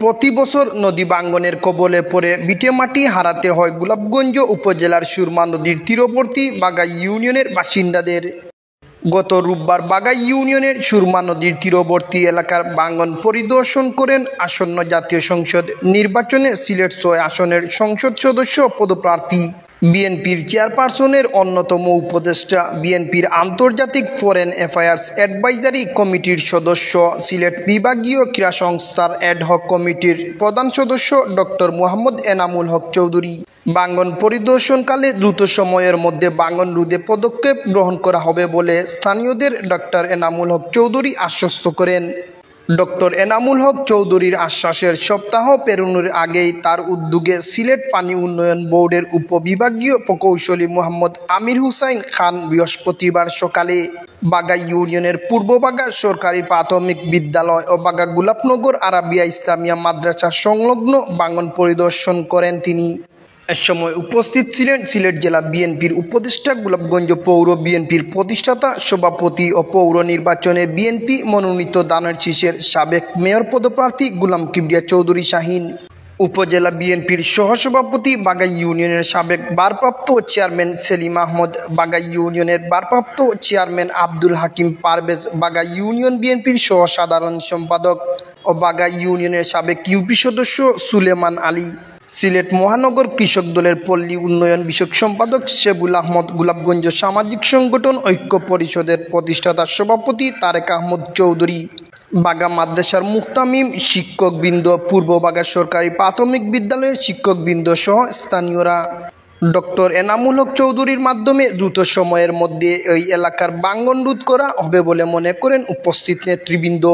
প্রতি বছর নদী ভাঙ্গনের কবলে পড়ে ভিটেমাটি হারাতে হয় গোলাপগঞ্জ উপজেলার সুরমা নদীর তীরবর্তী বাগাই ইউনিয়নের বাসিন্দাদের। গত রোববার বাগাই ইউনিয়নের সুরমা নদীর তীরবর্তী এলাকার ভাঙ্গন পরিদর্শন করেন আসন্ন জাতীয় সংসদ নির্বাচনে সিলেট ৬ আসনের সংসদ সদস্য পদপ্রার্থী বিএনপির চেয়ারপারসনের অন্যতম উপদেষ্টা, বিএনপির আন্তর্জাতিক ফরেন অ্যাফেয়ার্স অ্যাডভাইজারি কমিটির সদস্য, সিলেট বিভাগীয় ক্রীড়া সংস্থার অ্যাডহক কমিটির প্রধান সদস্য ডক্টর মোহাম্মদ এনামুল হক চৌধুরী। ভাঙ্গন পরিদর্শনকালে দ্রুত সময়ের মধ্যে ভাঙ্গন রোধে পদক্ষেপ গ্রহণ করা হবে বলে স্থানীয়দের ডক্টর এনামুল হক চৌধুরী আশ্বস্ত করেন। ডক্টর এনামুল হক চৌধুরীর আশ্বাসের সপ্তাহ পেরোনোর আগেই তার উদ্যোগে সিলেট পানি উন্নয়ন বোর্ডের উপবিভাগীয় প্রকৌশলী মোহাম্মদ আমির হুসাইন খান বৃহস্পতিবার সকালে বাগাই ইউনিয়নের পূর্ব বাগা সরকারি প্রাথমিক বিদ্যালয় ও বাগা গোলাপনগর আরাবিয়া ইসলামিয়া মাদ্রাসা সংলগ্ন ভাঙ্গন পরিদর্শন করেন তিনি। এ সময় উপস্থিত ছিলেন সিলেট জেলা বিএনপির উপদেষ্টা, গোলাপগঞ্জ পৌর বিএনপির প্রতিষ্ঠাতা সভাপতি ও পৌর নির্বাচনে বিএনপি মনোনীত দানের শীষের সাবেক মেয়র পদপ্রার্থী গোলাম কিবরিয়া চৌধুরী শাহীন, উপজেলা বিএনপির সহসভাপতি, বাগাই ইউনিয়নের সাবেক ভারপ্রাপ্ত চেয়ারম্যান সেলিম আহমদ, বাগাই ইউনিয়নের ভারপ্রাপ্ত চেয়ারম্যান আব্দুল হাকিম পারভেজ, বাগাই ইউনিয়ন বিএনপির সহ সাধারণ সম্পাদক ও বাগাই ইউনিয়নের সাবেক ইউপি সদস্য সুলেমান আলী, সিলেট মহানগর কৃষক দলের পল্লী উন্নয়ন বিষয়ক সম্পাদক শেবুল আহমদ, গোলাপগঞ্জ সামাজিক সংগঠন ঐক্য পরিষদের প্রতিষ্ঠাতা সভাপতি তারেক আহমদ চৌধুরী, বাগা মাদ্রাসার মুহতামিম শিক্ষকবৃন্দ, পূর্ব বাগা সরকারি প্রাথমিক বিদ্যালয়ের শিক্ষকবৃন্দ সহ স্থানীয়রা। ডক্টর এনামুল হক চৌধুরীর মাধ্যমে দ্রুত সময়ের মধ্যে এই এলাকার ভাঙ্গন রোধ করা হবে বলে মনে করেন উপস্থিত নেতৃবৃন্দ।